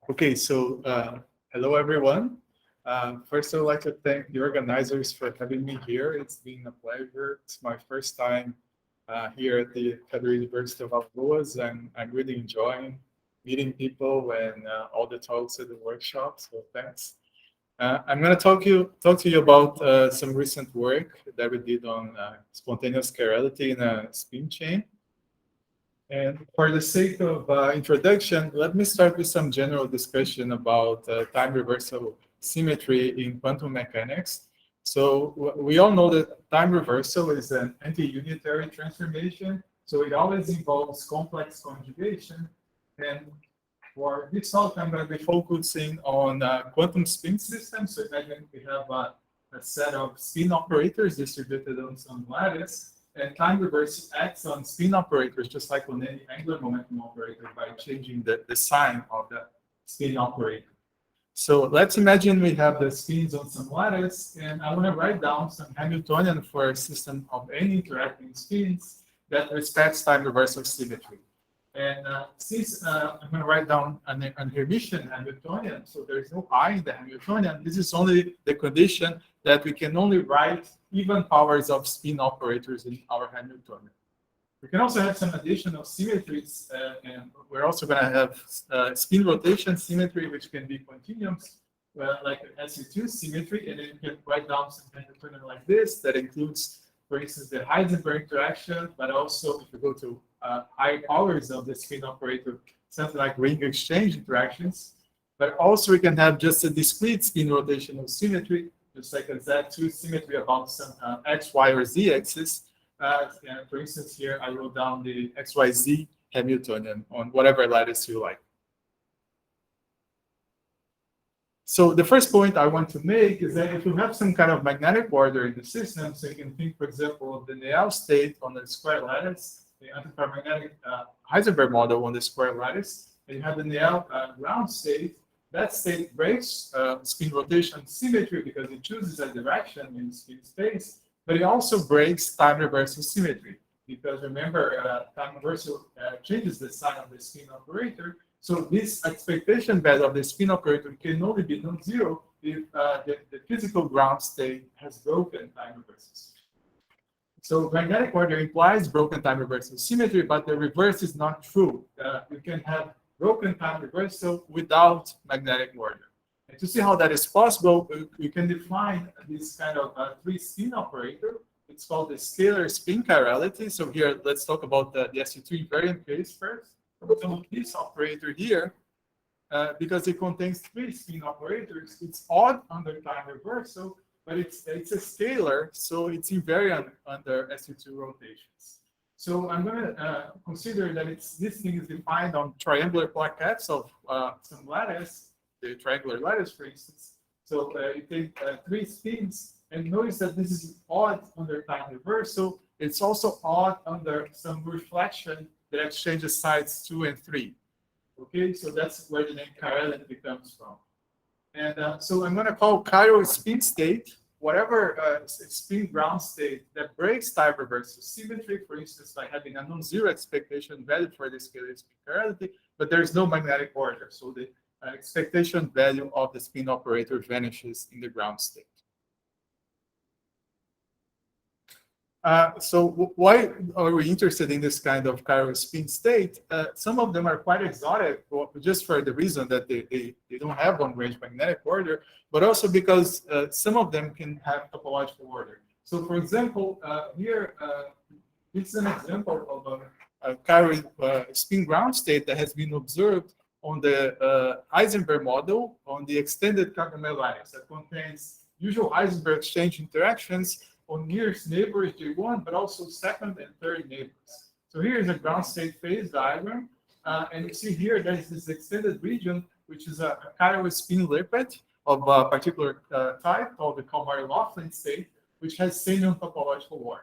Okay, so hello everyone. First, I would like to thank the organizers for having me here. It's been a pleasure. It's my first time here at the Federal University of Alagoas, and I'm really enjoying meeting people and all the talks at the workshop. So thanks. I'm going to talk to you about some recent work that we did on spontaneous chirality in a spin chain. And for the sake of introduction, let me start with some general discussion about time reversal symmetry in quantum mechanics. So we all know that time reversal is an anti-unitary transformation. So it always involves complex conjugation. And for this talk, I'm going to be focusing on quantum spin systems. So imagine we have a set of spin operators distributed on some lattice. And time reverse acts on spin operators, just like on any angular momentum operator, by changing the sign of the spin operator. So let's imagine we have the spins on some lattice, and I want to write down some Hamiltonian for a system of any interacting spins that respects time reversal symmetry. And since I'm going to write down an Hermitian Hamiltonian, so there's no I in the Hamiltonian, this is only the condition that we can only write even powers of spin operators in our Hamiltonian. We can also have some additional symmetries, and we're also going to have spin rotation symmetry, which can be continuums, like an SU2 symmetry, and then you can write down some Hamiltonian like this that includes, for instance, the Heisenberg interaction, but also if you go to high powers of the spin operator, something like ring exchange interactions. But also we can have just a discrete spin rotational symmetry, just like a Z2 symmetry about some X, Y, or Z axis. And for instance, here I wrote down the XYZ Hamiltonian on whatever lattice you like. So the first point I want to make is that if you have some kind of magnetic order in the system, so you can think, for example, of the Néel state on the square lattice, the antiparamagnetic Heisenberg model on the square lattice, and you have the Néel ground state. That state breaks spin rotation symmetry because it chooses a direction in spin space, but it also breaks time reversal symmetry because remember, time reversal changes the sign of the spin operator. So this expectation value of the spin operator can only be non-zero if the physical ground state has broken time reversals. So magnetic order implies broken time reversal symmetry, but the reverse is not true. You can have broken time reversal without magnetic order. And to see how that is possible, you can define this kind of three spin operator. It's called the scalar spin chirality. So here, let's talk about the SU2 invariant case first. So this operator here, because it contains three spin operators, it's odd under time reversal, but it's a scalar, so it's invariant under SU2 rotations. So I'm going to consider that this thing is defined on triangular plaquettes of some lattice, the triangular lattice, for instance. So you take three spins, and notice that this is odd under time reversal. It's also odd under some reflection that exchanges sides 2 and 3. Okay, so that's where the name chirality comes from. And so I'm going to call chiral spin state whatever spin ground state that breaks time reversal symmetry, for instance, by having a non-zero expectation value for the scalar spin chirality, but there's no magnetic order. So the expectation value of the spin operator vanishes in the ground state. So why are we interested in this kind of chiral spin state? Some of them are quite exotic, just for the reason that they don't have one-range magnetic order, but also because some of them can have topological order. So for example, here, it's an example of a chiral spin ground state that has been observed on the Heisenberg model on the extended Carbonell lattice that contains usual Heisenberg exchange interactions on nearest neighbors J1, but also second and third neighbors. So here is a ground state phase diagram. And you see here there's this extended region, which is a chiral spin lippet of a particular type called the Kalmar-Laughlin state, which has same topological order.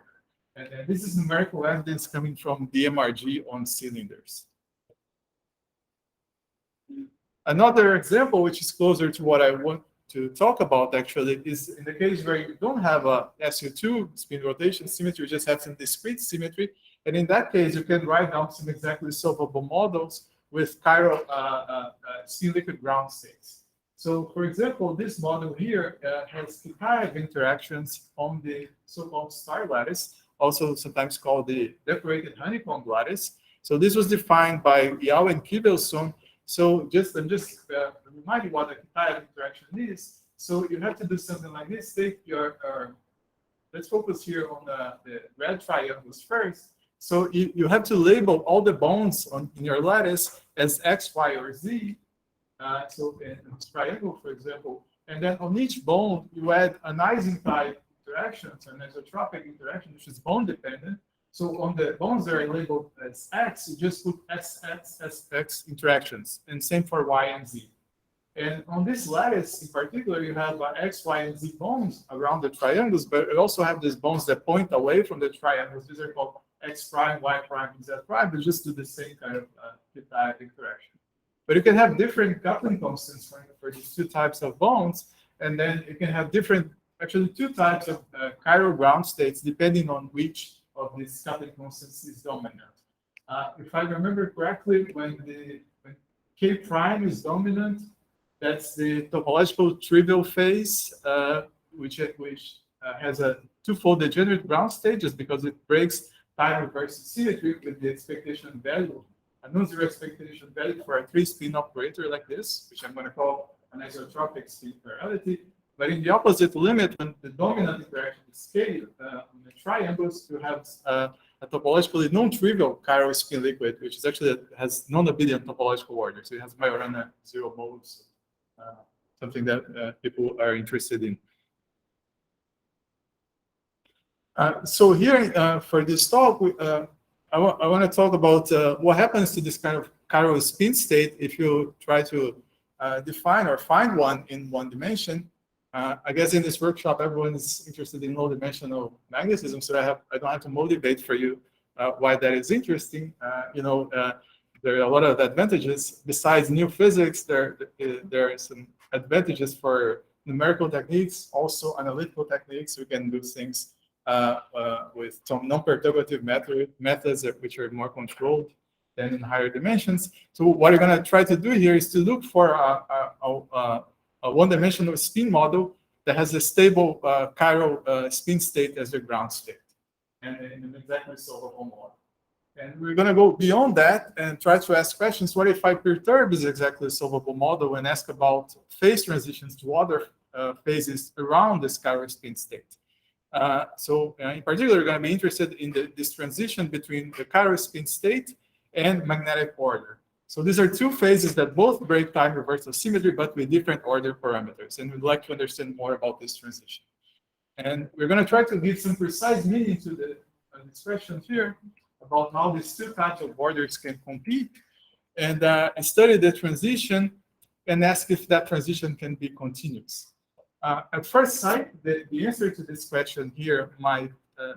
And this is numerical evidence coming from DMRG on cylinders. Another example, which is closer to what I want to talk about actually, is in the case where you don't have a SU2 spin rotation symmetry, you just have some discrete symmetry. And in that case, you can write down some exactly solvable models with chiral spin liquid ground states. So, for example, this model here has Kitaev interactions on the so-called star lattice, also sometimes called the decorated honeycomb lattice. So this was defined by Yao and Kibelson. So I'm just reminding what a Kitaev interaction is. So you have to do something like this. Take your, let's focus here on the red triangles first. So you have to label all the bonds in your lattice as X, Y, or Z. So in this triangle, for example, and then on each bond, you add an Ising-type interactions and isotropic interaction, which is bond dependent. So on the bonds that are labeled as X, you just put X interactions, and same for Y and Z. And on this lattice in particular, you have X, Y, and Z bonds around the triangles, but you also have these bonds that point away from the triangles. These are called X prime, Y prime, and Z prime. They just do the same kind of type interaction. But you can have different coupling constants for these two types of bonds, and then you can have different, actually two types of chiral ground states depending on which of these coupling constants is dominant. If I remember correctly, when K prime is dominant, that's the topological trivial phase, which has a twofold degenerate ground state, just because it breaks time reverse symmetry with the expectation value, a non-zero expectation value for a 3-spin operator like this, which I'm going to call an isotropic spin chirality. But in the opposite limit, when the dominant interaction is scaled on the triangles, you have a topologically non-trivial chiral spin liquid, which is actually has non-abelian topological order. So it has Majorana 0 modes, something that people are interested in. So here for this talk, I want to talk about what happens to this kind of chiral spin state if you try to define or find one in one dimension. I guess in this workshop, everyone is interested in low-dimensional magnetism, so I don't have to motivate for you why that is interesting. There are a lot of advantages. Besides new physics, there are some advantages for numerical techniques, also analytical techniques. We can do things with some non-perturbative methods which are more controlled than in higher dimensions. So what we're going to try to do here is to look for a one-dimensional spin model that has a stable chiral spin state as the ground state, and in an exactly solvable model. And we're going to go beyond that and try to ask questions. What if I perturb this exactly solvable model and ask about phase transitions to other phases around this chiral spin state? So in particular, we're going to be interested in this transition between the chiral spin state and magnetic order. So these are two phases that both break time reversal symmetry, but with different order parameters. And we'd like to understand more about this transition. And we're going to try to give some precise meaning to the expression here about how these two types of orders can compete, and study the transition and ask if that transition can be continuous. At first sight, the answer to this question here might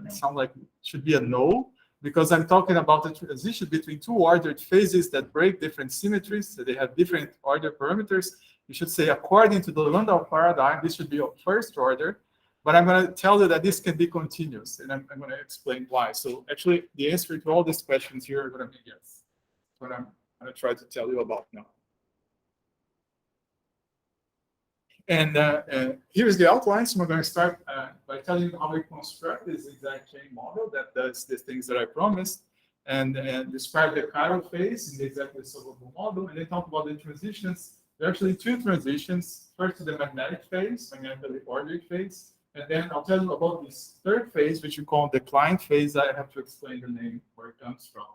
sound like it should be a no, because I'm talking about the transition between two ordered phases that break different symmetries, so they have different order parameters. You should say, according to the Landau paradigm, this should be of first order, but I'm going to tell you that this can be continuous, and I'm going to explain why. So actually, the answer to all these questions here are going to be yes. That's what I'm going to try to tell you about now. And here's the outline. So we're going to start by telling you how we construct this zigzag chain model that does the things that I promised, and describe the chiral phase in the exactly solvable model, and then talk about the transitions. There are actually two transitions. First to the magnetic phase, magnetically ordered phase, and then I'll tell you about this third phase, which we call the decline phase. I have to explain the name where it comes from.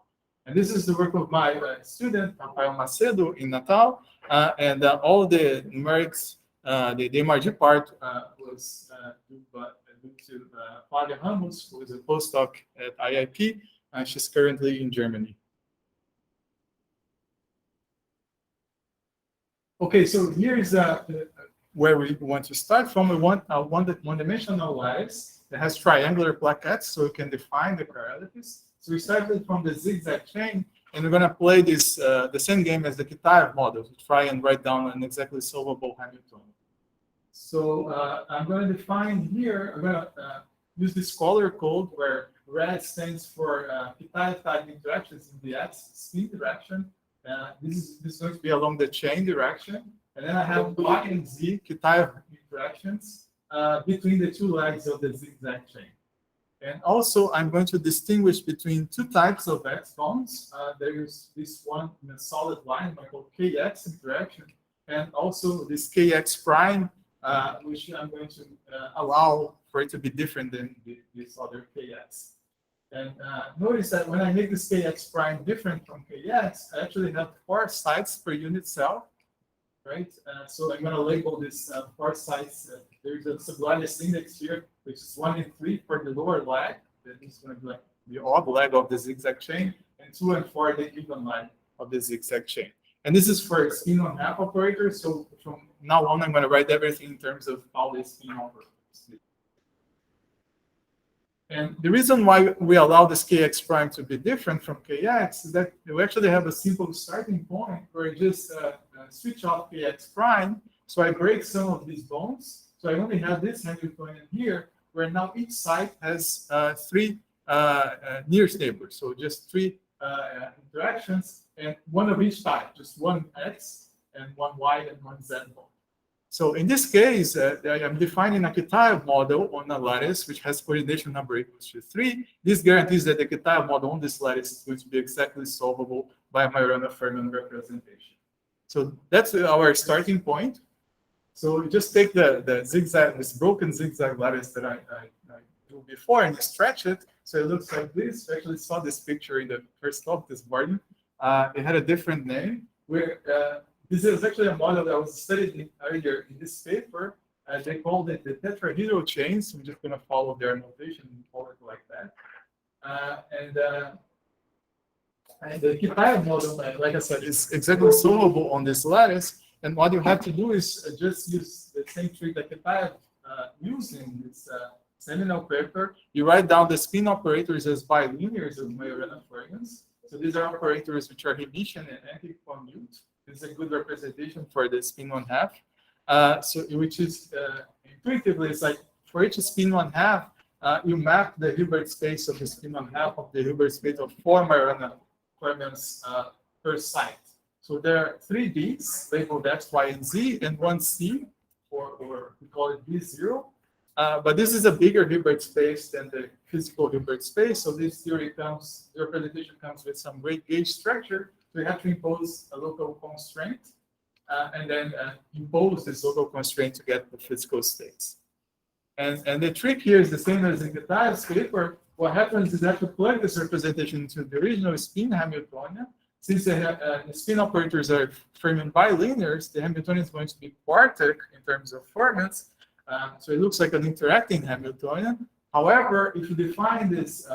And this is the work of my student, Rafael Macedo, in Natal, and all the numerics. The MRG part was due to Claudia Ramos, who is a postdoc at IIP. She's currently in Germany. Okay, so here's where we want to start from. We want a one-dimensional lattice that has triangular plaquettes, so we can define the chiralities. So we started from the zigzag chain, and we're going to play this the same game as the Kitaev model to try and write down an exactly solvable Hamiltonian. So I'm going to define here, I'm going to use this color code where red stands for Kitaev type interactions in the X spin direction, This is going to be along the chain direction. And then I have Y and Z cation interactions between the two legs of the zigzag chain. And also, I'm going to distinguish between two types of X bonds. There is this one in a solid line, called KX interaction, and also this KX prime, which I'm going to allow for it to be different than this other KX. And notice that when I make this KX prime different from KX, I actually have 4 sites per unit cell, right? So I'm going to label this 4 sites. There's a sublattice index here, which is 1 and 3 for the lower leg. That is going to be like the odd leg of the zigzag chain, and 2 and 4 the even leg of the zigzag chain. And this is for spin on half operators. So from now on, I'm going to write everything in terms of Pauli spin operators. And the reason why we allow this KX prime to be different from KX is that we actually have a simple starting point where I just switch off KX prime. So I break some of these bonds. So I only have this Hamiltonian here, where now each site has 3 nearest neighbors. So just 3 interactions, and 1 of each type, just 1 X and 1 Y and 1 Z bond. So in this case, I'm defining a Kitaev model on a lattice which has coordination number equals to 3. This guarantees that the Kitaev model on this lattice is going to be exactly solvable by a Majorana-Fermi representation. So that's our starting point. So you just take the zigzag, this broken zigzag lattice that I drew before, and you stretch it. So it looks like this. We actually saw this picture in the first talk this morning. It had a different name. This is actually a model that was studied earlier in this paper. They called it the tetrahedral chains. I'm just going to follow their notation and call it like that. And the Kitaev model, like I said, is exactly solvable on this lattice. And what you have to do is just use the same trick that Kitaev used in this seminal paper. You write down the spin operators as bilinears of Majorana-Fermions. So these are operators which are Hermitian and anti-commute. This is a good representation for the spin 1/2. So which is intuitively, it's like for each spin 1/2, you map the Hilbert space of the spin 1/2 of the Hilbert space of 4 Majorana-Fermions per site. So there are 3 B's labeled X, Y, and Z, and 1 C, or we call it B0. But this is a bigger Hilbert space than the physical Hilbert space. So this theory comes, the representation comes with some weight gauge structure. So you have to impose a local constraint and then impose this local constraint to get the physical states. And the trick here is the same as in the Kitaev's paper. What happens is that you plug this representation into the original spin Hamiltonian. Since the spin operators are Fermion bilinears, the Hamiltonian is going to be quartic in terms of fermions. So it looks like an interacting Hamiltonian. However, if you define this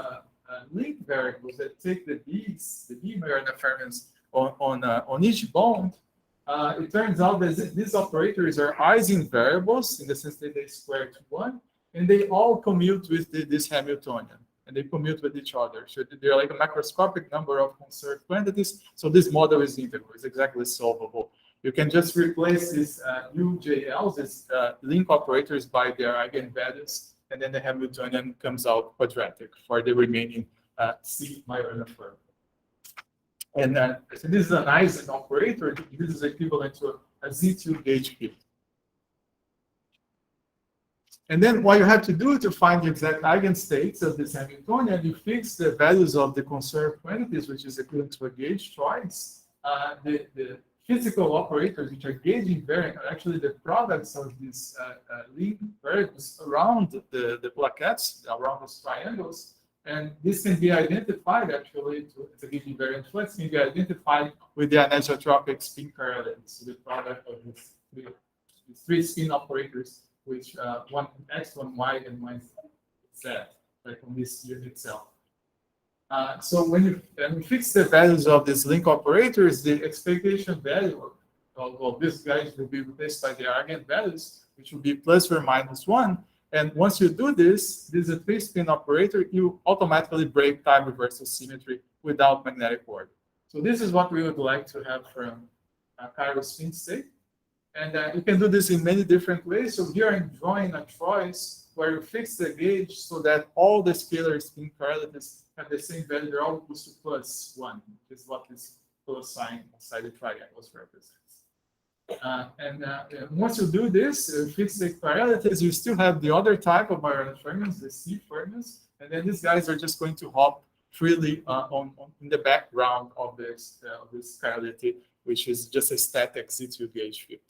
link variables that take the B's, the B Majorana-Fermions on each bond, it turns out that these operators are Ising variables in the sense that they square to 1, and they all commute with this Hamiltonian, and they commute with each other. So they're like a macroscopic number of conserved quantities. So this model is integral, it's exactly solvable. You can just replace these UJLs, these link operators, by their eigenvalues, and then the Hamiltonian comes out quadratic for the remaining C Majorana-Fermi. And so this is an Ising operator. This is equivalent to a Z2 gauge field. And then what you have to do to find the exact eigenstates of this Hamiltonian, you fix the values of the conserved quantities, which is equivalent to a gauge choice. The physical operators, which are gauge invariant, are actually the products of these link variables around the plaquettes, around these triangles. And this can be identified actually, it's a gauge invariant flux, can be identified with the anisotropic spin chirality, so the product of these 3 spin operators, which 1 X, 1 Y, and 1 Z, like on this unit cell. So when you fix the values of these link operators, the expectation value of these guys will be replaced by their eigenvalues, which will be plus or minus 1. And once you do this, this is a 3-spin operator, you automatically break time reversal symmetry without magnetic order. So this is what we would like to have from a chiral spin state. And you can do this in many different ways. So here I'm drawing a choice where you fix the gauge so that all the scalar spin chiralities have the same value. They're all equal to plus 1, which is what this plus sign inside the triangles represents. And once you do this, fix the chiralities, you still have the other type of Majorana fermions, the C fermions, and then these guys are just going to hop freely in the background of this chirality, which is just a static Z2 gauge field.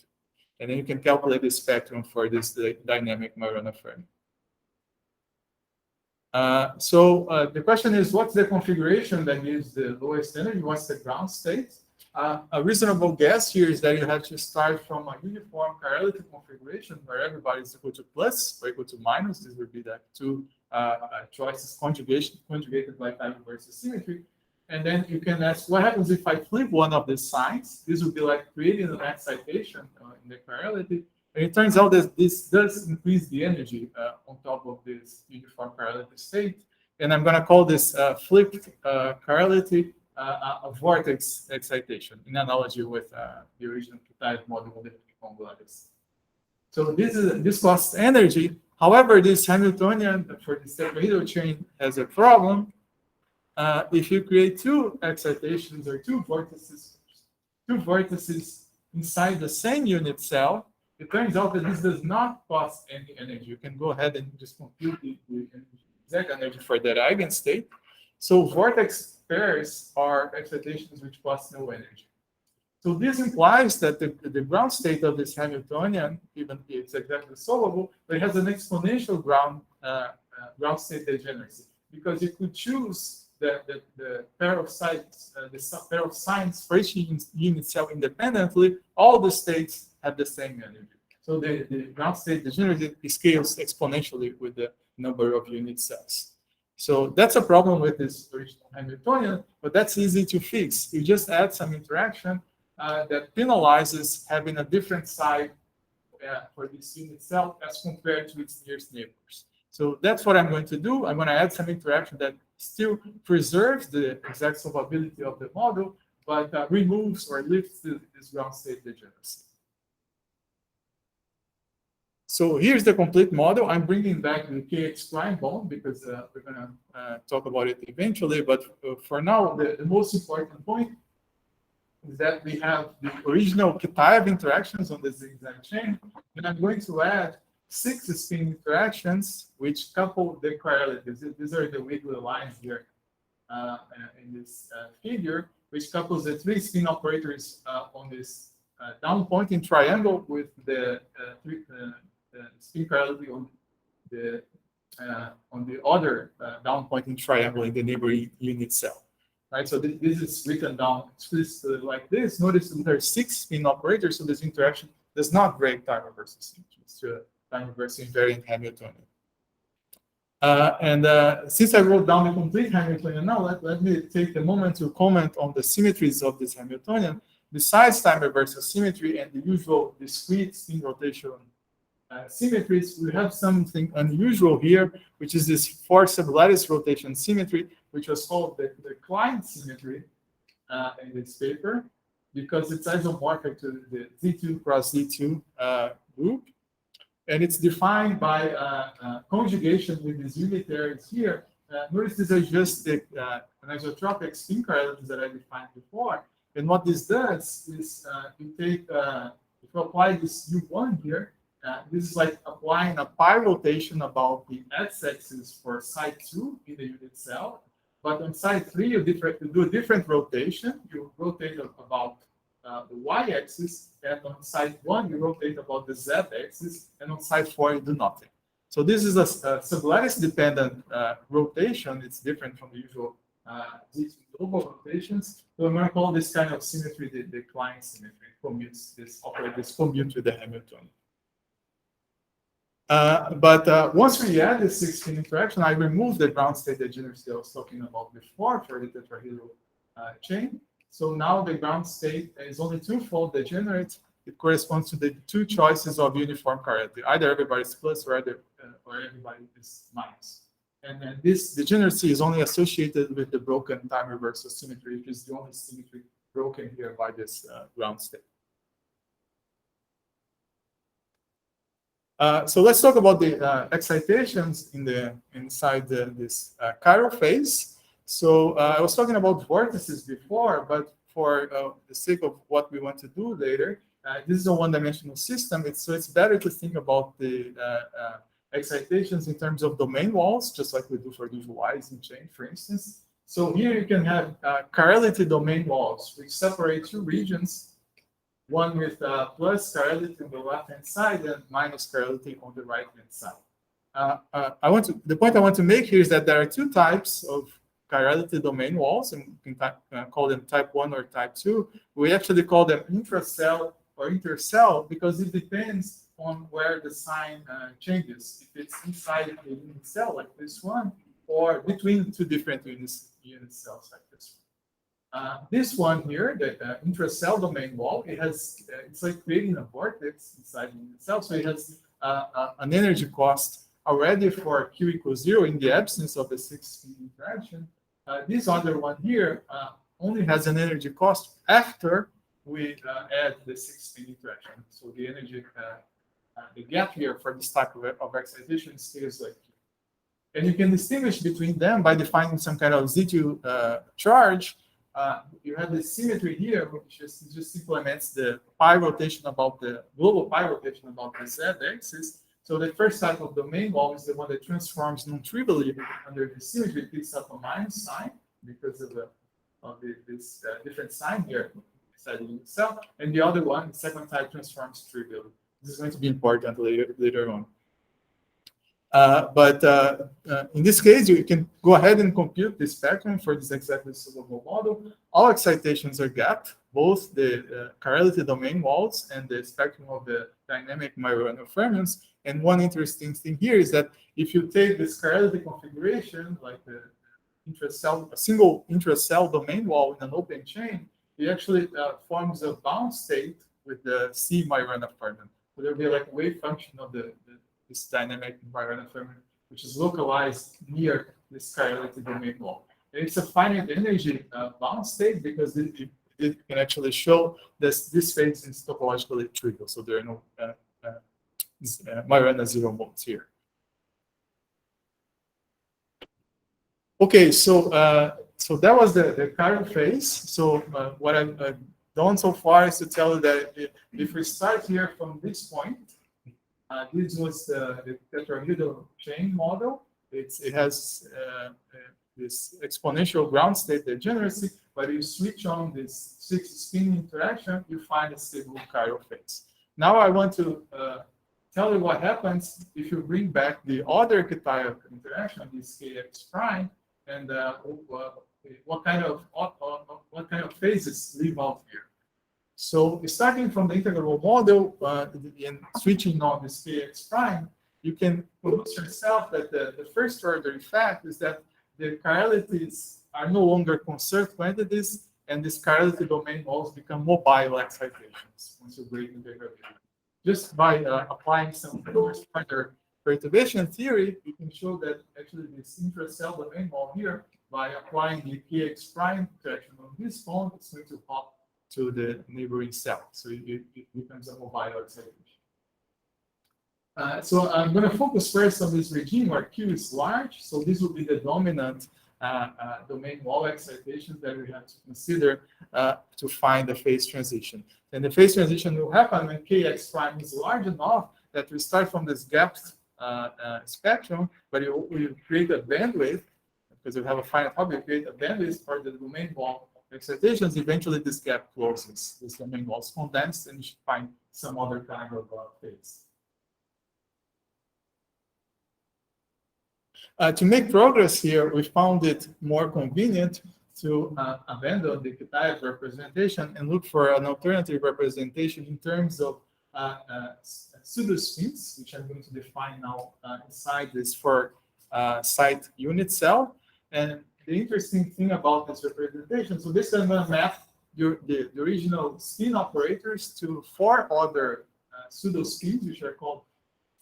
And then you can calculate the spectrum for this dynamic Majorana fermion. So the question is, what's the configuration that gives the lowest energy? What's the ground state? A reasonable guess here is that you have to start from a uniform chirality configuration where everybody is equal to plus or equal to minus. This would be the two choices conjugated by time versus symmetry. And then you can ask, what happens if I flip one of the signs? This would be like creating an excitation in the chirality. And it turns out that this does increase the energy on top of this uniform chirality state. And I'm going to call this flipped chirality a vortex excitation, in analogy with the original type model of the conglomerate. So this costs energy. However, this Hamiltonian for the tetrahedral chain has a problem. If you create two excitations or two vortices inside the same unit cell, it turns out that this does not cost any energy. You can go ahead and just compute the exact energy for that eigenstate. So vortex pairs are excitations which cost no energy. So this implies that the ground state of this Hamiltonian, even if it's exactly solvable, but it has an exponential ground state degeneracy, because you could choose the pair of sides, the pair of signs for each unit cell independently. All the states have the same energy. So the ground state degeneracy scales exponentially with the number of unit cells. So that's a problem with this original Hamiltonian, but that's easy to fix. You just add some interaction that penalizes having a different side for this unit cell as compared to its nearest neighbors. So that's what I'm going to do. I'm going to add some interaction that still preserves the exact solvability of the model, but removes or lifts this ground state degeneracy. So here's the complete model. I'm bringing back the KX prime bond because we're going to talk about it eventually. But for now, the most important point is that we have the original Kitaev interactions on the zigzag chain. And I'm going to add 6 spin interactions which couple the chiralities. These are the wiggly lines here in this figure, which couples the 3 spin operators on this down pointing triangle with the spin chirality on the other down pointing triangle in the neighboring unit cell. Right, so this is written down explicitly like this. Notice that there are 6 spin operators, so this interaction does not break time reversal symmetry. It's a time reversal invariant Hamiltonian. Since I wrote down the complete Hamiltonian now, let me take a moment to comment on the symmetries of this Hamiltonian. Besides time reversal symmetry and the usual discrete spin rotation symmetries, we have something unusual here, which is this forced lattice rotation symmetry, which was called the Klein symmetry in this paper, because it's isomorphic to the Z2 cross Z2 group. And it's defined by conjugation with these unitaries here. Notice these are just the anisotropic spin chiralities that I defined before. And what this does is you take, if you apply this U1 here, this is like applying a pi rotation about the x-axis for side 2 in the unit cell. But on side 3, you do a different rotation. You rotate about the y-axis, and on side 1, you rotate about the z-axis, and on side 4, you do nothing. So this is a sublattice-dependent rotation. It's different from the usual global rotations. So I'm going to call this kind of symmetry the Klein symmetry. Commutes this commute with the Hamiltonian. But once we add the 6-spin interaction, I remove the ground state degeneracy I was talking about before for the tetrahedral chain. So now the ground state is only twofold degenerate. It corresponds to the 2 choices of uniform chirality. Either everybody is plus or everybody is minus. And this degeneracy is only associated with the broken time reversal symmetry, which is the only symmetry broken here by this ground state. So let's talk about the excitations inside this chiral phase. So I was talking about vortices before, but for the sake of what we want to do later, this is a one-dimensional system. So it's better to think about the excitations in terms of domain walls, just like we do for visualize in chain, for instance. So here you can have chirality domain walls, which separate two regions, one with plus chirality on the left-hand side and minus chirality on the right-hand side. The point I want to make here is that there are two types of chirality domain walls, and we can call them type 1 or type 2. We actually call them intracell or intercell because it depends on where the sign changes. If it's inside a unit cell like this one, or between two different unit cells like this one. This one here, the intracell domain wall, it's like creating a vortex inside the unit cell. So it has an energy cost already for Q equals 0 in the absence of a 6-spin interaction. This other one here only has an energy cost after we add the 6-spin interaction. So the energy, the gap here for this type of excitation stays like here. And you can distinguish between them by defining some kind of Z2 charge. You have the symmetry here, which just implements the pi rotation about the global pi rotation about the z-axis. So the first type of domain wall is the one that transforms non-trivially under the symmetry. It picks up a minus sign because of this different sign here inside the unit cell. And the other one, the second type, transforms trivially. This is going to be important later on. But in this case, you can go ahead and compute the spectrum for this exactly solvable model. All excitations are gapped, both the chirality domain walls and the spectrum of the dynamic Majorana fermions. And one interesting thing here is that if you take this chirality configuration, like the a single intracell domain wall in an open chain, it actually forms a bound state with the C Majorana fermion. So there'll be like a wave function of this dynamic Majorana fermion, which is localized near this chirality domain wall. And it's a finite energy bound state because it can actually show this phase is topologically trivial. So there are no Majorana zero modes here. Okay, so that was the chiral phase. So what I've done so far is to tell you that if we start here from this point, this was the tetrahedral chain model. It has this exponential ground state degeneracy, but you switch on this 6-spin interaction, you find a stable chiral phase. Now I want to tell you what happens if you bring back the other cation interaction, this kx prime, and what kind of phases live out here. So starting from the integral model and switching on this kx prime, you can convince yourself that the first order effect is that the chiralities are no longer conserved quantities, and this chirality domain walls become mobile excitations once you break integrability. Just by applying some further perturbation theory, you can show that actually this intracell domain wall here, by applying the kx prime interaction on this bond, it's going to hop to the neighboring cell. So it becomes a mobile excitation. So I'm going to focus first on this regime where Q is large. So this will be the dominant domain wall excitation that we have to consider to find the phase transition. And the phase transition will happen when Kx prime is large enough that we start from this gapped spectrum, but you create a bandwidth, because you have a finite object, create a bandwidth for the domain wall excitations. Eventually this gap closes, this domain wall is condensed, and you should find some other kind of phase. To make progress here, we found it more convenient to abandon the Kitaev representation and look for an alternative representation in terms of pseudospins, which I'm going to define now inside this for site unit cell. And the interesting thing about this representation, so this I'm going to map the original spin operators to 4 other pseudospins, which are called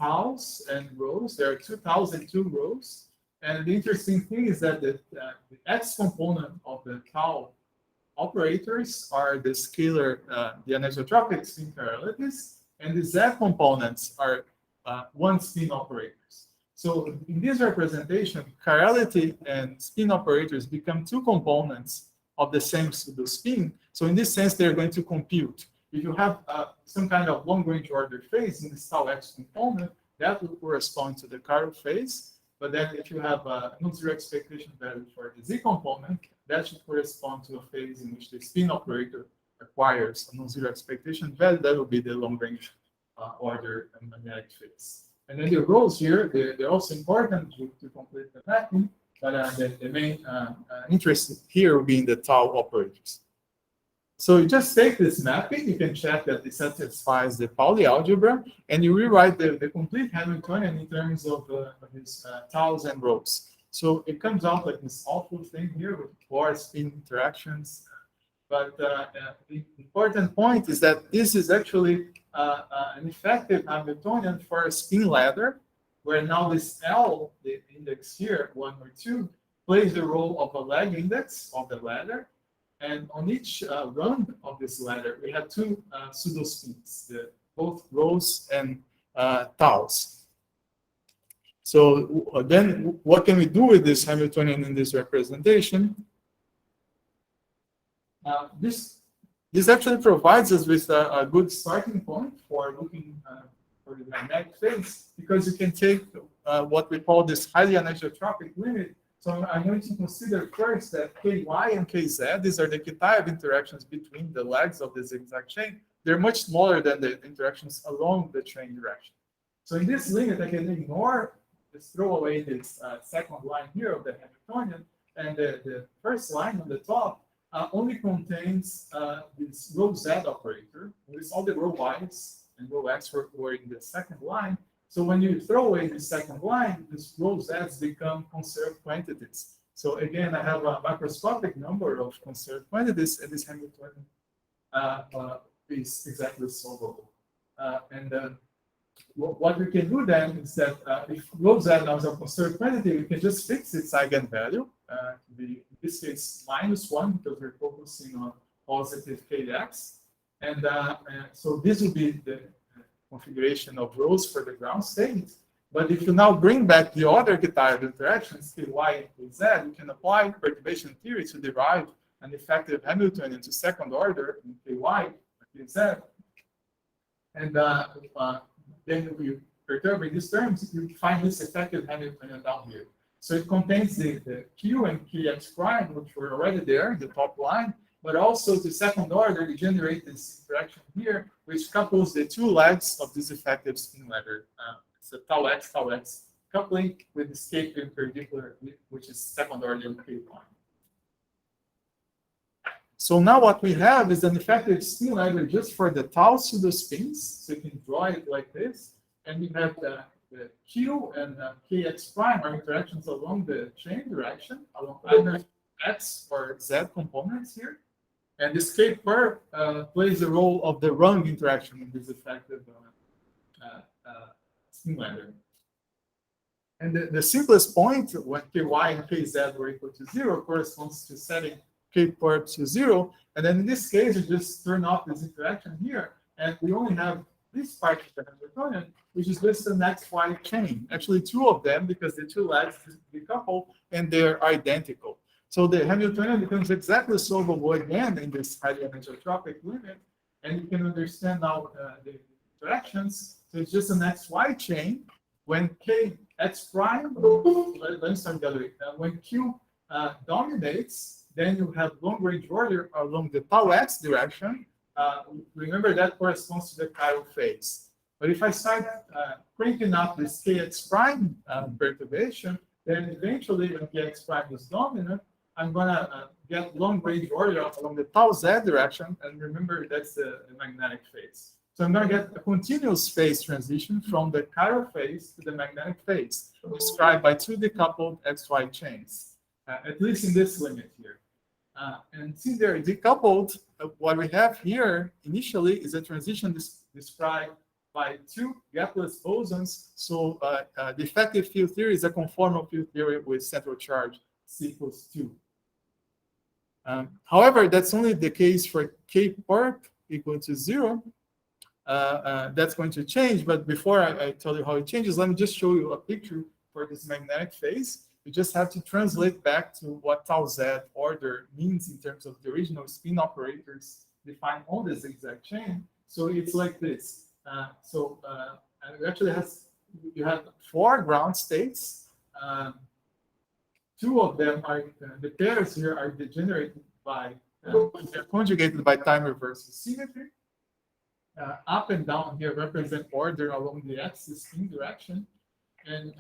taus and rows. There are 2002 rows. And the interesting thing is that the x component of the tau operators are the scalar, the anisotropic spin chiralities, and the z components are one spin operators. So in this representation, chirality and spin operators become 2 components of the same pseudo spin, So in this sense, they're going to compute. If you have some kind of long-range order phase in the tau x component, that will correspond to the chiral phase. But then if you have a non-zero expectation value for the z component, that should correspond to a phase in which the spin operator acquires a non-zero expectation value. That will be the long-range order and magnetic phase. And then the rows here, they're also important to complete the mapping, but the main interest here will be in the tau operators. So you just take this mapping, you can check that it satisfies the Pauli algebra, and you rewrite the complete Hamiltonian in terms of these taus and rows. So it comes out like this awful thing here with 4 spin interactions. But the important point is that this is actually an effective Hamiltonian for a spin ladder, where now this L, the index here, 1 or 2, plays the role of a lag index of the ladder. And on each rung of this ladder, we have 2 pseudospins, both rows and taus. So then what can we do with this Hamiltonian in this representation? This actually provides us with a good starting point for looking for the magnetic phase, because you can take what we call this highly anisotropic limit. So I'm going to consider first that Ky and Kz, these are the Kitaev interactions between the legs of the zigzag chain. They're much smaller than the interactions along the chain direction. So in this limit, I can ignore, just throw away this second line here of the Hamiltonian, and the first line on the top only contains this rho z operator, with all the rho y's and rho x were in the second line. So when you throw away the second line, these rho z's become conserved quantities. So again, I have a macroscopic number of conserved quantities, and this Hamiltonian is exactly solvable. What we can do then is that if rho z now is a conserved quantity, we can just fix its eigenvalue. In this case, -1, because we're focusing on positive kx. And so this will be the configuration of rows for the ground state. But if you now bring back the other Kitaev interactions, Ky and Kz, you can apply perturbation theory to derive an effective Hamiltonian to second order in Ky and Kz. And then if you perturb these terms, you find this effective Hamiltonian down here. So it contains the Q and Kx prime, which were already there in the top line, but also the second order, we generate this interaction here, which couples the 2 legs of this effective spin ladder. It's a tau x coupling with the escape perpendicular, which is second order K prime. So now what we have is an effective spin ladder just for the tau pseudospins. So you can draw it like this, and we have the Q and Kx prime are interactions along the chain direction, along either X or Z components here. And this K perp plays the role of the rung interaction in this effective spin ladder. And the simplest point when Ky and Kz were equal to 0 corresponds to setting K perp to 0. And then in this case, you just turn off this interaction here, and we only have this part of the Hamiltonian, which is just an XY chain. Actually, 2 of them, because the 2 legs decouple and they're identical. So the Hamiltonian becomes exactly solvable again in this highly anisotropic limit, and you can understand now the interactions. So it's just an XY chain. When Kx prime, let's start the other way. When Q dominates, then you have long-range order along the tau x direction. Remember that corresponds to the chiral phase. But if I start cranking up this Kx prime perturbation, then eventually when Kx prime is dominant, I'm going to get long-range order along the tau z direction. And remember, that's the magnetic phase. So I'm going to get a continuous phase transition from the chiral phase to the magnetic phase, described by 2 decoupled XY chains, at least in this limit here. And since they're decoupled, what we have here initially is a transition described by 2 gapless bosons. So the effective field theory is a conformal field theory with central charge C equals 2. However, that's only the case for K perp equal to 0. That's going to change, but before I tell you how it changes, let me just show you a picture for this magnetic phase. you just have to translate back to what tau z order means in terms of the original spin operators defined on the zigzag chain. So it's like this. It actually you have 4 ground states. 2 of them are the pairs here are degenerated by they're conjugated by time reversal symmetry. Up and down here represent order along the axis in direction, and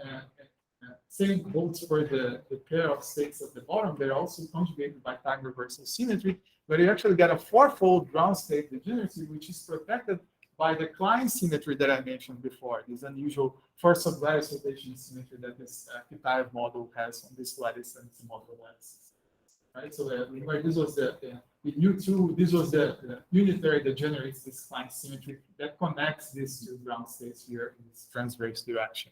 same holds for the pair of states at the bottom. They're also conjugated by time reversal symmetry, but you actually get a 4-fold ground state degeneracy, which is protected by the Klein symmetry that I mentioned before, this unusual first of lattice rotation symmetry that this Kitaev model has on this lattice and its model lattices. Right, so remember this was the U2. This was the unitary that generates this Klein symmetry that connects these 2 ground states here in this transverse direction.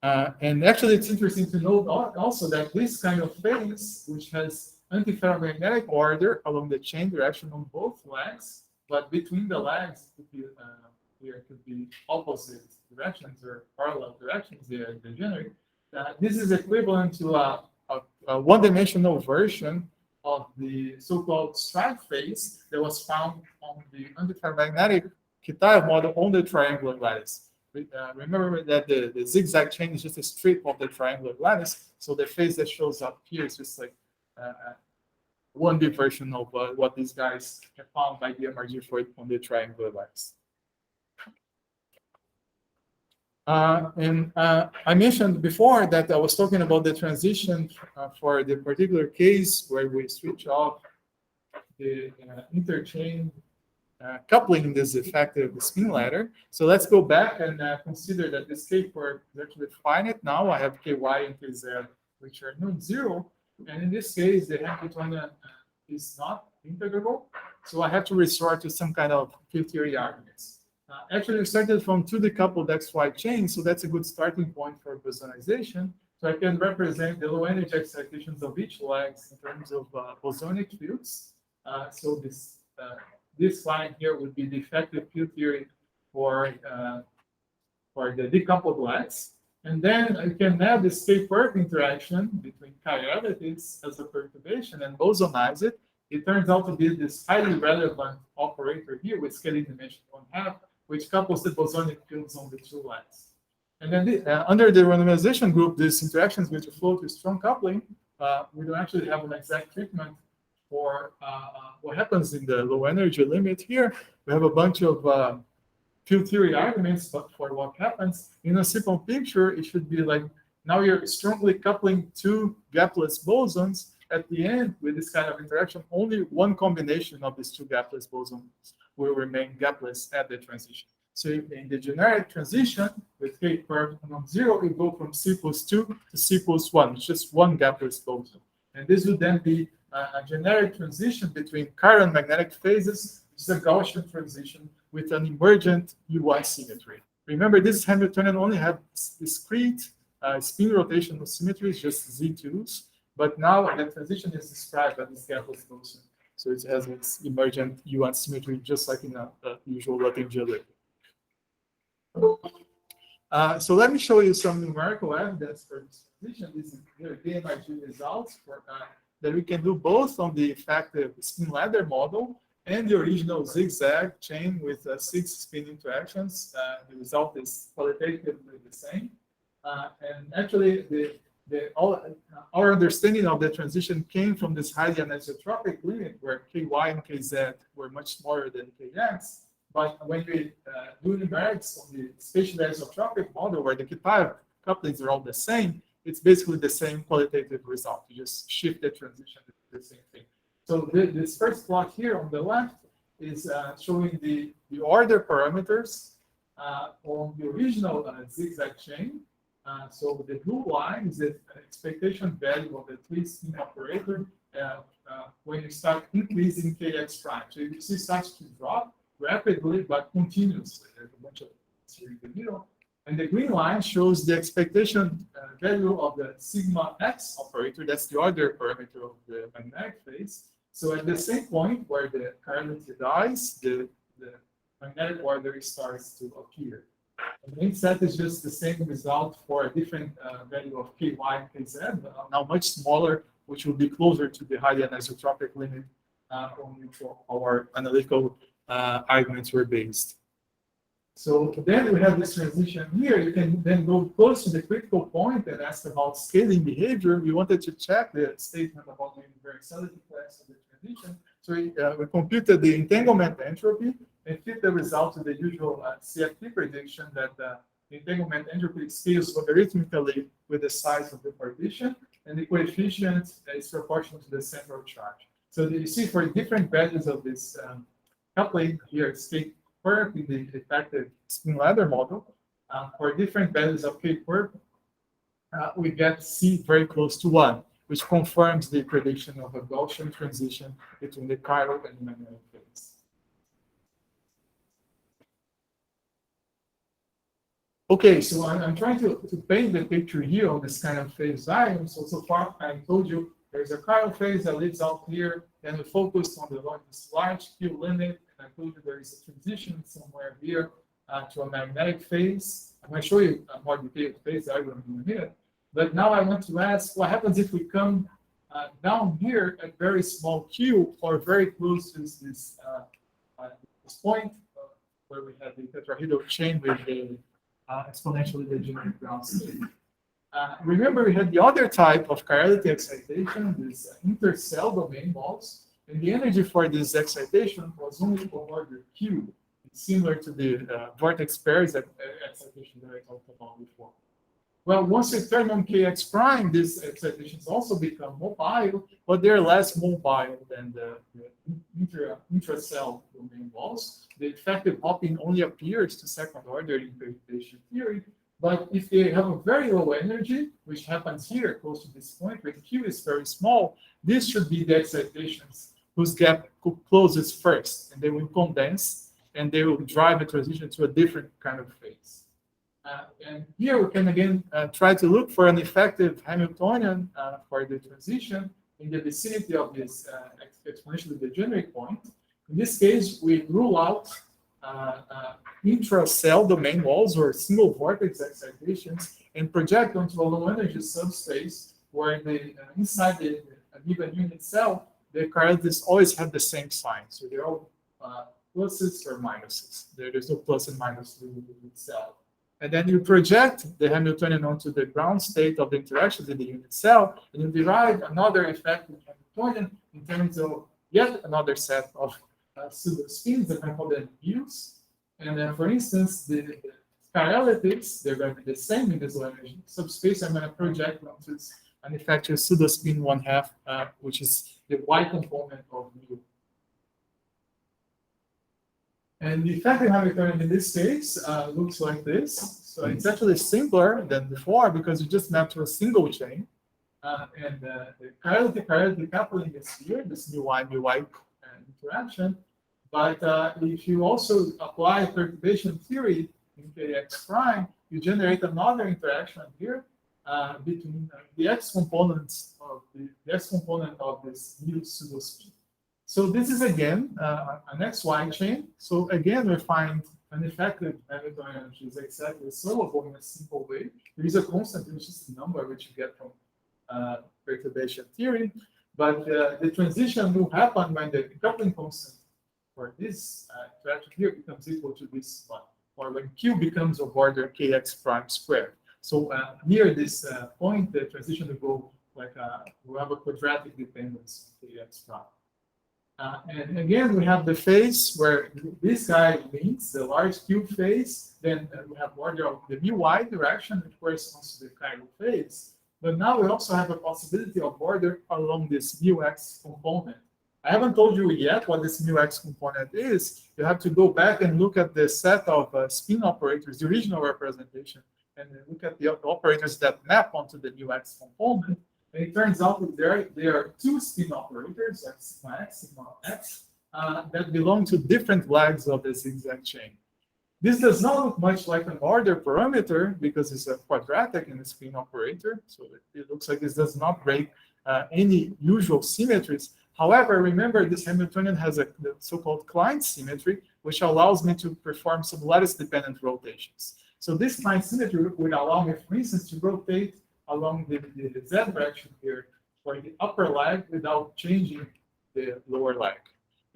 And actually, it's interesting to note also that this kind of phase, which has antiferromagnetic order along the chain direction on both legs, but between the legs here could be opposite directions or parallel directions they generate. This is equivalent to a one-dimensional version of the so-called strike phase that was found on the antiferromagnetic Kitaev model on the triangular lattice. Remember that the zigzag chain is just a strip of the triangular lattice, so the phase that shows up here is just like one D version of what these guys have found by the MRG for it on the triangular lattice. I mentioned before that I was talking about the transition for the particular case where we switch off the interchain coupling in this effective spin ladder. So let's go back and consider that this K curve is actually finite now. I have Ky and Kz which are non-zero. And in this case, the Hamiltonian is not integrable. So I have to resort to some kind of field theory arguments. Actually, we started from 2 decoupled XY chains, so that's a good starting point for bosonization. So I can represent the low energy excitations of each legs in terms of bosonic fields. So this line here would be the effective field theory for the decoupled legs. And then I can add this K-perf interaction between chiralities as a perturbation and bosonize it. It turns out to be this highly relevant operator here with scaling dimension 1/2, which couples the bosonic fields on the 2 legs. And then under the randomization group, this interaction is going to flow to strong coupling. We don't actually have an exact treatment for what happens in the low energy limit here. We have a bunch of field theory arguments, but for what happens in a simple picture, it should be like now you're strongly coupling 2 gapless bosons. At the end, with this kind of interaction, only one combination of these 2 gapless bosons will remain gapless at the transition. So in the generic transition with K curve non-zero, we go from C plus 2 to C plus 1. It's just one gapless boson. And this would then be a generic transition between chiron magnetic phases, which is a Gaussian transition with an emergent U1 symmetry. Remember, this Hamiltonian only have discrete spin rotational symmetries, just Z2s. But now the transition is described by this gapless boson. So it has its emergent U1 symmetry, just like in a usual Luttinger. So let me show you some numerical evidence for this transition. These are DMIG results for, that we can do both on the effective spin ladder model and the original zigzag chain with 6 spin interactions. The result is qualitatively the same. And actually, our understanding of the transition came from this highly anisotropic limit where Ky and Kz were much smaller than Kx. But when we do numerics on the spatially isotropic model where the Kitaev couplings are all the same, it's basically the same qualitative result. You just shift the transition to the same thing. So this first plot here on the left is showing the order parameters on the original zigzag chain. So the blue line is the expectation value of the 3-spin operator when you start increasing Kx prime. So you see it starts to drop rapidly but continuously. There's a bunch of here in the middle. And the green line shows the expectation value of the sigma x operator. That's the order parameter of the magnetic phase. So at the same point where the chirality dies, the magnetic order starts to appear. The main set is just the same result for a different value of ky and kz, now much smaller, which will be closer to the highly anisotropic limit on which our analytical arguments were based. So then we have this transition here. You can then go close to the critical point and ask about scaling behavior. We wanted to check the statement about the universality class of the transition. So we computed the entanglement entropy and fit the result to the usual CFT prediction that the entanglement entropy scales logarithmically with the size of the partition, and the coefficient is proportional to the central charge. So you see for different values of this coupling here, state perp in the effective spin ladder model, for different values of K perp, we get C very close to 1, which confirms the prediction of a Gaussian transition between the chiral and the magnetic phase. Okay, so I'm trying to paint the picture here on this kind of phase diagram. So far, I told you there's a chiral phase that lives out here, and we focused on this large Q limit, and I told you there is a transition somewhere here to a magnetic phase. I'm going to show you a more detailed phase diagram in a minute. But now I want to ask, what happens if we come down here at very small q, or very close to this point where we have the tetrahedral chain with the exponentially degenerate ground state. Remember, we had the other type of chirality excitation, this intercell domain walls, and the energy for this excitation was only over q, similar to the vortex pairs excitation that I talked about before. Well, once you turn on kx prime, these excitations also become mobile, but they're less mobile than the intracell domain walls. The effective hopping only appears to second order in perturbation theory, but if they have a very low energy, which happens here close to this point where q is very small, this should be the excitations whose gap closes first, and they will condense, and they will drive a transition to a different kind of phase. And here we can again try to look for an effective Hamiltonian for the transition in the vicinity of this exponentially degenerate point. In this case, we rule out intracell domain walls or single vortex excitations and project onto a low energy subspace where the inside a given unit cell, the chiralities always have the same sign. So they're all pluses or minuses. There's no plus and minus in the unit cell. And then you project the Hamiltonian onto the ground state of the interactions in the unit cell, and you derive another effective Hamiltonian in terms of yet another set of pseudo spins that I call them views. And then, for instance, the chiralities, they're going to be the same in this energy subspace. I'm going to project onto an effective pseudo spin 1/2, which is the y component of mu. And the effective Hamiltonian in this case looks like this. So it's actually simpler than before because you just map to a single chain. And the chirality coupling is here, this mu y interaction. But if you also apply perturbation theory in kx prime, you generate another interaction here between the x components of the x component of this mu pseudo spin. So this is again an XY chain. So again, we find an effective Hamiltonian which is exactly solvable in a simple way. There is a constant, which is the number which you get from perturbation theory. But the transition will happen when the coupling constant for this interaction here becomes equal to this one, or when Q becomes of order kx prime squared. So near this point, the transition will go like we have a quadratic dependence of kx prime. And again, we have the phase where this guy means the large Q phase. Then we have order of the mu y direction, which corresponds to the chiral phase. But now we also have a possibility of order along this mu x component. I haven't told you yet what this mu x component is. You have to go back and look at the set of spin operators, the original representation, and look at the operators that map onto the mu x component. And it turns out that there are two spin operators, sigma x, that belong to different legs of the zigzag chain. This does not look much like an order parameter because it's a quadratic in the spin operator. So it looks like this does not break any usual symmetries. However, remember this Hamiltonian has the so-called Klein symmetry, which allows me to perform some lattice-dependent rotations. So this line symmetry would allow me, for instance, to rotate along the Z direction here for the upper leg without changing the lower leg.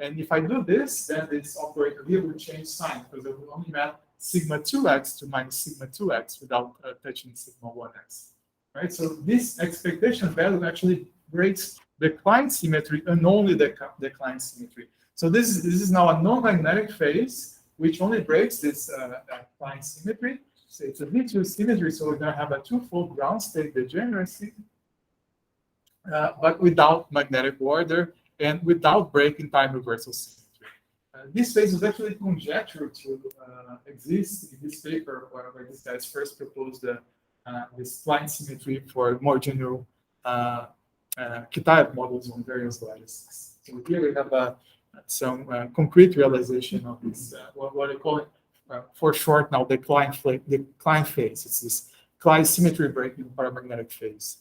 And if I do this, then this operator here will change sign because it will only map sigma 2x to minus sigma 2x without touching sigma 1x. Right? So this expectation value actually breaks the Klein symmetry and only the Klein symmetry. So this is now a non-magnetic phase, which only breaks this Klein symmetry. So it's a V2 symmetry, so we're going to have a twofold ground state degeneracy, but without magnetic order and without breaking time reversal symmetry. This phase was actually conjectured to exist in this paper where these guys first proposed this Klein symmetry for more general Kitaev models on various lattices. So here we have some concrete realization of this, what I call it for short now, the Klein phase. It's this Klein symmetry breaking paramagnetic phase.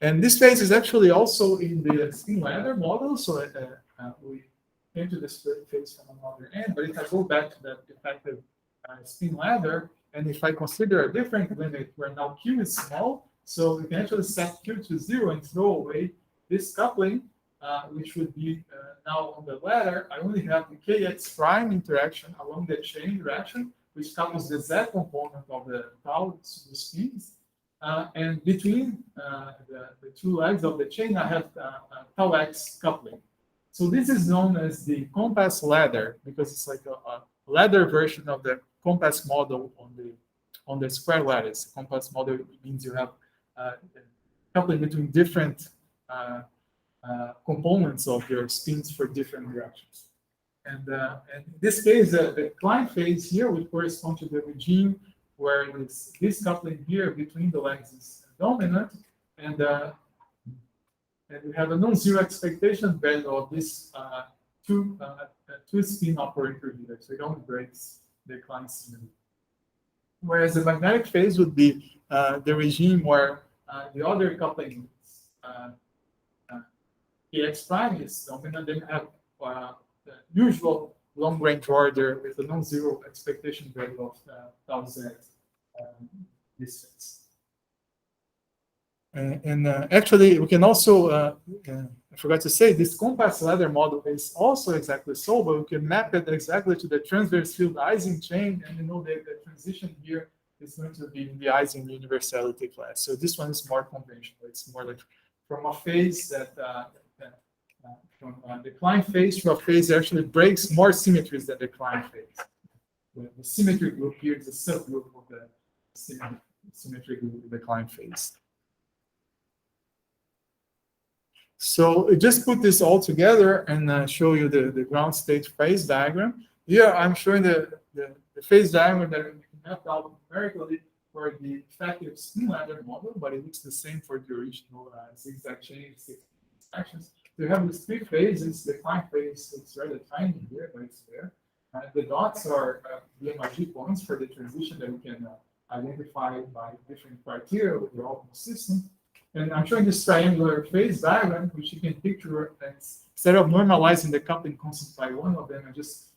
And this phase is actually also in the spin ladder model. So we came to this phase from another end, but if I go back to that effective spin ladder, and if I consider a different limit where now Q is small, so we can actually set Q to 0 and throw away this coupling, which would be now on the ladder. I only have the KX prime interaction along the chain direction, which couples the Z component of the tau to the spins. And between the two legs of the chain, I have tau X coupling. So this is known as the compass ladder because it's like a ladder version of the compass model on the square lattice. Compass model means you have coupling between different components of your spins for different directions. And in this case, the Klein phase here would correspond to the regime where this coupling here between the legs is dominant, and we have a non-zero expectation value of this two spin operator here, so it only breaks the Klein symmetry. Whereas the magnetic phase would be the regime where the other coupling KX prime is dominant, then have the usual long-range order with a non-zero expectation value of tau Z distance. And actually, we can also, I forgot to say, this compass ladder model is also exactly so, but we can map it exactly to the transverse field Ising chain, and you know that the transition here is going to be in the Ising universality class. So this one is more conventional. It's more like from a phase that from the Klein phase to a phase that actually breaks more symmetries than the Klein phase. The symmetry group here is a subgroup of the symmetry group of the Klein phase. So just put this all together and show you the ground state phase diagram. Here I'm showing the phase diagram that we can map out numerically for the effective spin ladder model, but it looks the same for the original zigzag chain actions. So you have these three phases. The Klein phase is rather tiny here, but it's there. The dots are BMIG points for the transition that we can identify by different criteria with the all consistent. And I'm showing this triangular phase diagram, which you can picture as instead of normalizing the coupling constant by one of them, I just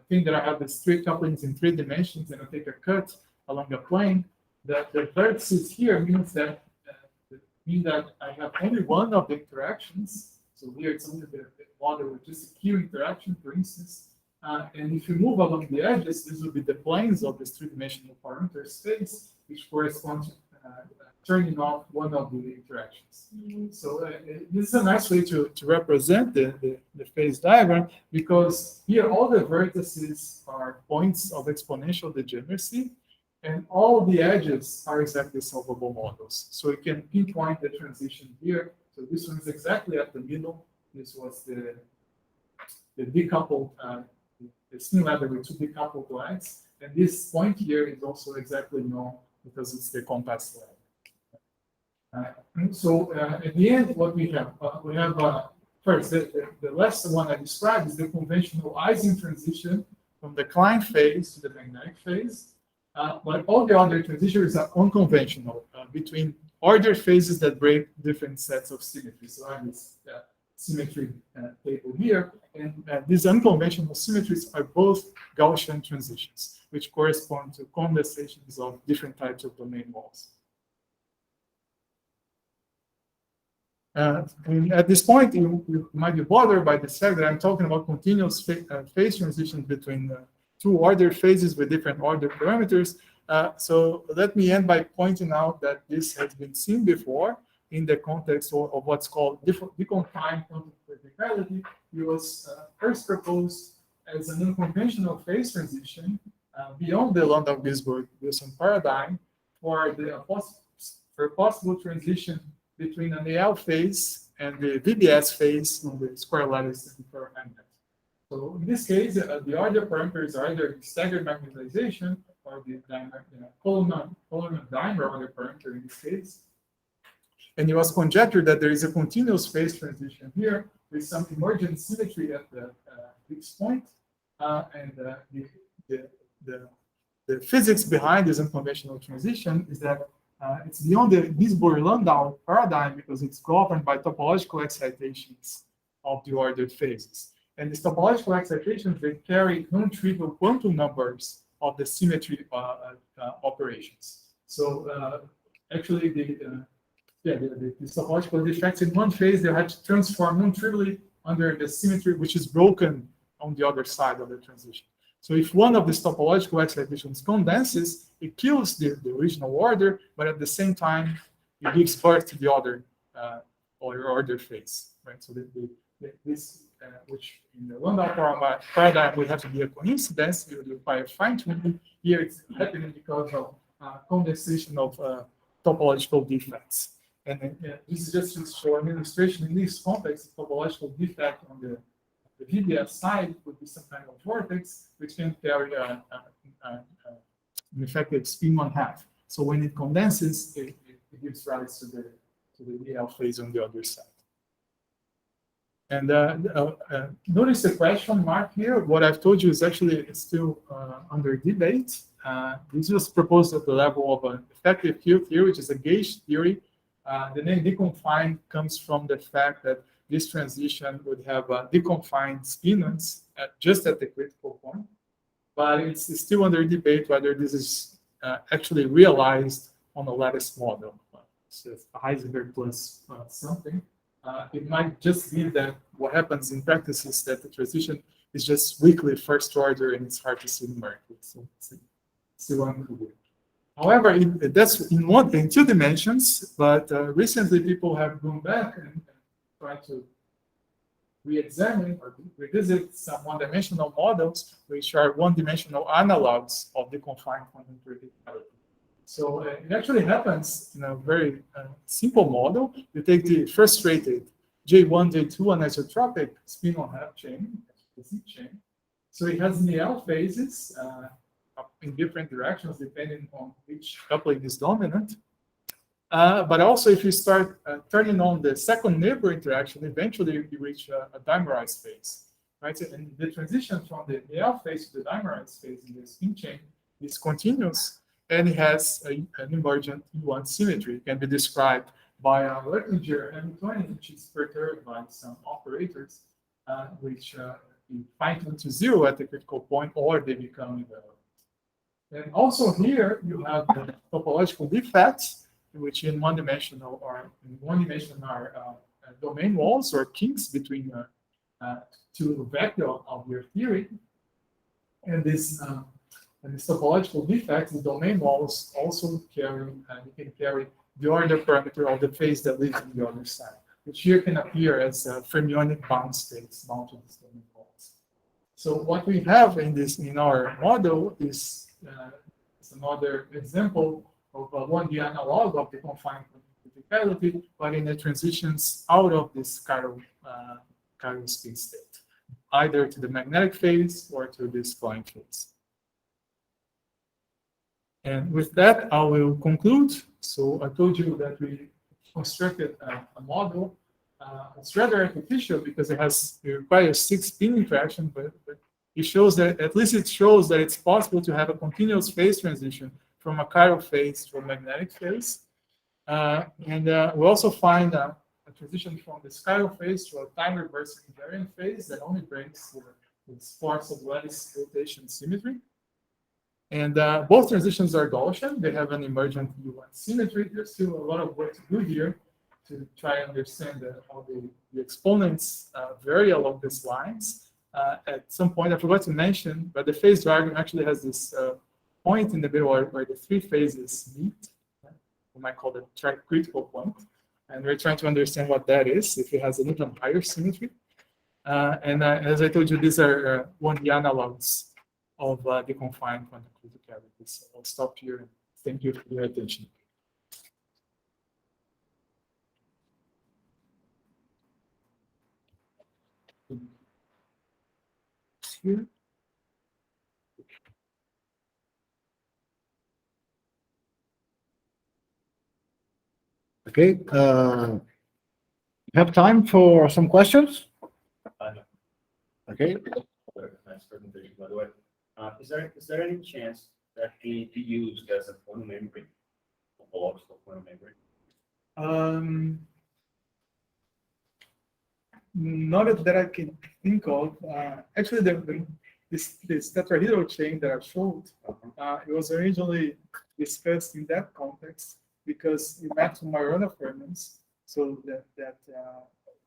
think that I have these three couplings in 3 dimensions, and I take a cut along the plane. The vertices here means that I have only one of the interactions. So here it's only the model with just a Q interaction, for instance. And if you move along the edges, this will be the planes of this 3-dimensional parameter space, which correspond to turning off one of the interactions. So this is a nice way to represent the phase diagram, because here all the vertices are points of exponential degeneracy, and all the edges are exactly solvable models. So you can pinpoint the transition here. So this one is exactly at the middle. This was the decoupled, the spin ladder with 2 decoupled legs. And this point here is also exactly known because it's the compass ladder. So at the end, what we have first, the last one I described is the conventional Ising transition from the Klein phase to the magnetic phase. But all the other transitions are unconventional between ordered phases that break different sets of symmetries. So I have this symmetry table here. And these unconventional symmetries are both Gaussian transitions, which correspond to condensations of different types of domain walls. And at this point, you might be bothered by the fact that I'm talking about continuous phase transitions between two ordered phases with different order parameters. So let me end by pointing out that this has been seen before in the context of what's called deconfined quantum criticality. It was first proposed as an unconventional phase transition beyond the Landau-Gisborg-Wilson paradigm for the possible transition between an AL phase and the VBS phase on the square lattice parameter. So in this case, the order parameters are either staggered magnetization or the Coleman-Dimer order parameter in this case. And it was conjectured that there is a continuous phase transition here with some emergent symmetry at the fixed point. And the physics behind this unconventional transition is that it's beyond the Gisborg-Landau paradigm because it's governed by topological excitations of the ordered phases. And these topological excitations, they carry non-trivial quantum numbers of the symmetry operations. So actually, the topological defects in one phase, they had to transform non-trivially under the symmetry, which is broken on the other side of the transition. So if one of these topological excitations condenses, it kills the original order, but at the same time, it gives birth to the other order phase, right? So this, which in the Landau paradigm would have to be a coincidence, it would require fine-tuning. Here it's happening because of condensation of topological defects. And this is just to show an illustration in this context. Topological defect on the VBS side would be some kind of vortex, which can carry an effective spin 1/2. So when it condenses, it gives rise to the EL phase on the other side. And notice the question mark here. What I've told you is actually still under debate. This was proposed at the level of an effective field theory, which is a gauge theory. The name deconfined comes from the fact that this transition would have deconfined spinons just at the critical point. But it's still under debate whether this is actually realized on a lattice model. So Heisenberg plus something. It might just be that what happens in practice is that the transition is just weakly first order and it's hard to see numerically. So it's still unclear. However, that's in two dimensions, but recently people have gone back and tried to re-examine or revisit some one-dimensional models, which are one-dimensional analogs of the confined quantum criticality. So it actually happens in a very simple model. You take the frustrated J1, J2 anisotropic spin-on-half chain, the Z chain. So it has NEL phases in different directions depending on which coupling is dominant. But also, if you start turning on the second neighbor interaction, eventually you reach a dimerized phase, right? So, and the transition from the NEL phase to the dimerized phase in the spin chain is continuous, and it has an emergent E1 symmetry. It can be described by a Luttinger Hamiltonian, which is perturbed by some operators, which fine-tune to zero at the critical point, or they become irrelevant. And also here you have the topological defects, which in one dimension are domain walls or kinks between two vectors of your theory. And this topological defects, the domain walls also carry, you can carry the order parameter of the phase that lives on the other side, which here can appear as fermionic bound states bound to these domain walls. So what we have in our model is another example of a 1D analog of the confined criticality, but in the transitions out of this chiral spin state, either to the magnetic phase or to this flying phase. And with that, I will conclude. So I told you that we constructed a model. It's rather artificial because it requires 6 spin interactions, but it shows that, at least it shows that it's possible to have a continuous phase transition from a chiral phase to a magnetic phase. And we also find a transition from the spiral phase to a time reversing invariant phase that only brings this force of lattice rotation symmetry. And both transitions are Gaussian. They have an emergent U1 symmetry. There's still a lot of work to do here to try and understand how the exponents vary along these lines. At some point, I forgot to mention, but the phase diagram actually has this point in the middle where the three phases meet. We might call it critical point. And we're trying to understand what that is, if it has an even higher symmetry. And as I told you, these are one of the analogs of the confined quantum criticality. So I'll stop here and thank you for your attention. Here. Okay. Have time for some questions? Okay. Nice presentation, by the way. Is there any chance that can be used as a quantum memory, a biological quantum memory? Not that I can think of. Actually, this tetrahedral chain that I showed, it was originally discussed in that context because it mapped to Majorana fermions. So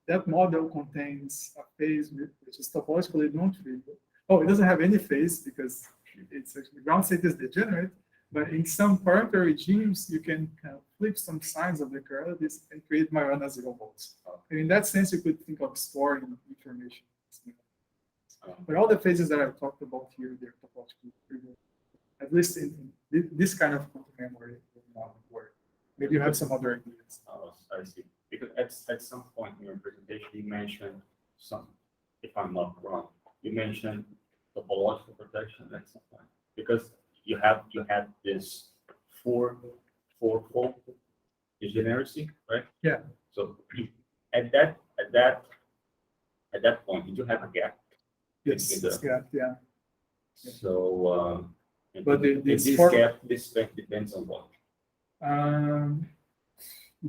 that model contains a phase which is topologically non-trivial. Oh, it doesn't have any phase because it's actually ground state is degenerate. But in some parameter regimes, you can flip some signs of the chiralities and create Majorana zero volts. And in that sense, you could think of storing information. But all the phases that I've talked about here, they're topologically trivial. At least in this kind of quantum memory will not work. Maybe you have some other ideas. Oh, I see. Because at some point in your presentation, you mentioned some, if I'm not wrong, you mentioned topological protection at some point. Because you had this four-fold degeneracy, right? Yeah. So at that point, did you have a gap? Yes, yeah. So, but this gap depends on what?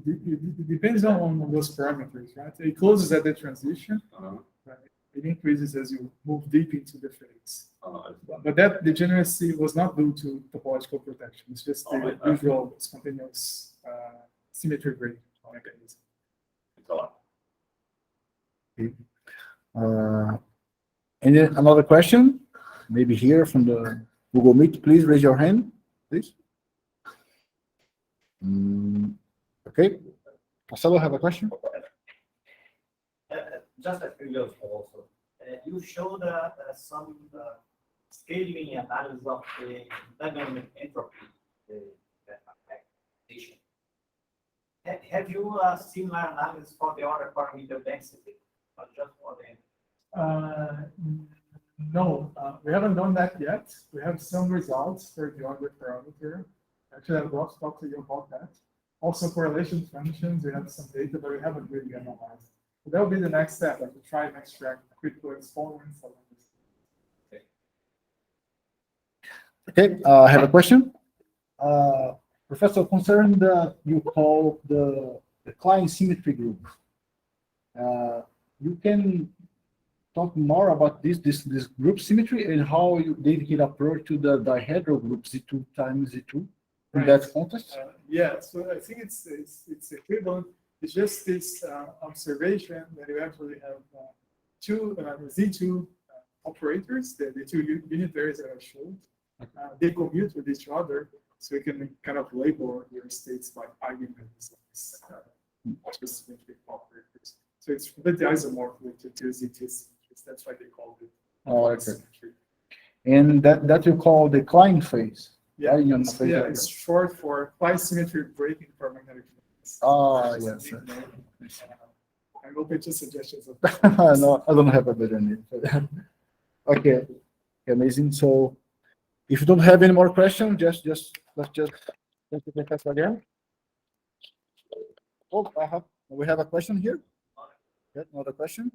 It depends on those parameters, right? It closes at the transition. Right? It increases as you move deep into the phase. But that degeneracy was not due to topological protection. It's just the usual spontaneous symmetry break mechanism. It's a lot. And then another question, maybe here from the Google Meet. Please raise your hand, please. Okay. Marcelo, have a question? Just a previous also. You showed some scaling analysis of the dynamic entropy application. Have you seen my analysis for the other parameter density, or just for the? No, we haven't done that yet. We have some results for the other parameter. Actually, I'd love to talk to you about that. Also, correlation functions, we have some data, but we haven't really analyzed. So that will be the next step, like to try and extract critical exponents. Okay, I have a question. Professor, concerned that you call the Klein symmetry group, you can talk more about this group symmetry and how they can approach to the dihedral group Z2 times Z2 in that context? Yeah, so I think it's equivalent. It's just this observation that you actually have two Z2 operators, the two unitaries that I showed. They commute with each other, so you can kind of label your states by eigenvalues of these specific operators. So it's completely isomorphic to two Z2 symmetries. That's why they call it. Oh, okay. Symmetry. And that you call the Klein phase. Yeah, it's short for Klein symmetry breaking ferromagnetic fields. Oh, yes. I'm open to suggestions. No, I don't have a better name for that. Okay, amazing. So, if you don't have any more questions, let's just thank you, Professor, again. Oh, we have a question here. Yeah, another question.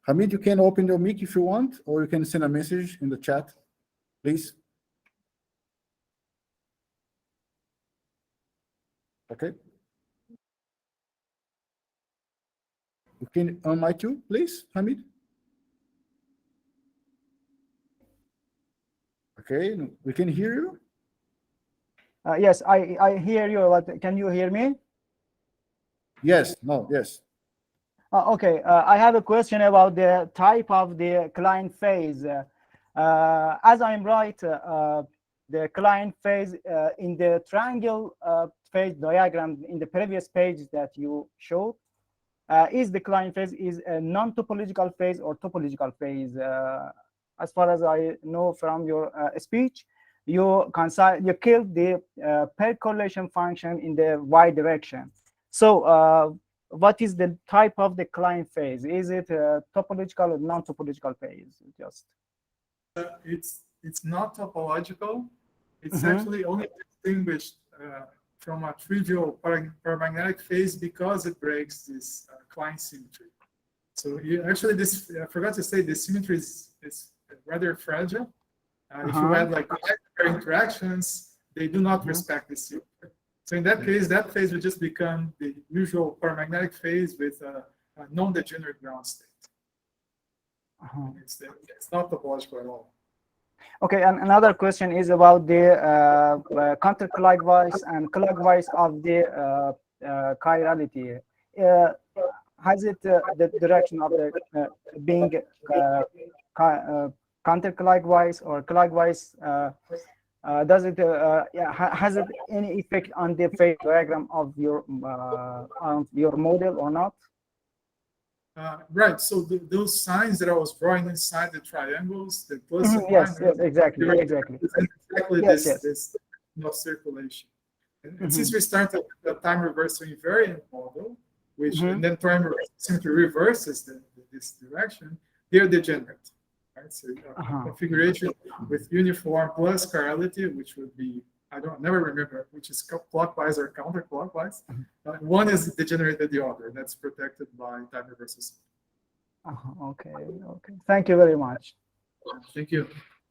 Hamid, you can open your mic if you want, or you can send a message in the chat, please. Okay. You can unmic you, please, Hamid. Okay, we can hear you. Yes, I hear you. But can you hear me? Yes, no, yes. Okay, I have a question about the type of the client phase. As I'm right, the client phase in the triangle phase diagram in the previous page that you showed, is the client phase is a non-topological phase or topological phase? As far as I know from your speech, you killed the percolation function in the y direction. So what is the type of the client phase? Is it a topological or non-topological phase? Just It's not topological. It's Mhm. actually only distinguished from a trivial paramagnetic phase because it breaks this Klein symmetry. So actually, this I forgot to say, this symmetry is rather fragile. If you had like interactions, they do not respect this symmetry. So in that case, that phase would just become the usual paramagnetic phase with a non-degenerate ground state. It's not topological at all. Okay, and another question is about the counterclockwise and clockwise of the chirality. Has it the direction of the being counterclockwise or clockwise? Does it has it any effect on the phase diagram of your model or not? Right. So those signs that I was drawing inside the triangles, the plus and Yes, minus, yes, exactly. exactly Yes, this no circulation. And since we started the time reversal invariant model, which and then time reversal simply reverses this direction, they're degenerate. Right? So configuration with uniform plus chirality, which would be, never remember which is clockwise or counterclockwise. One is degenerated the other. That's protected by time reversal. Okay. Thank you very much. Thank you.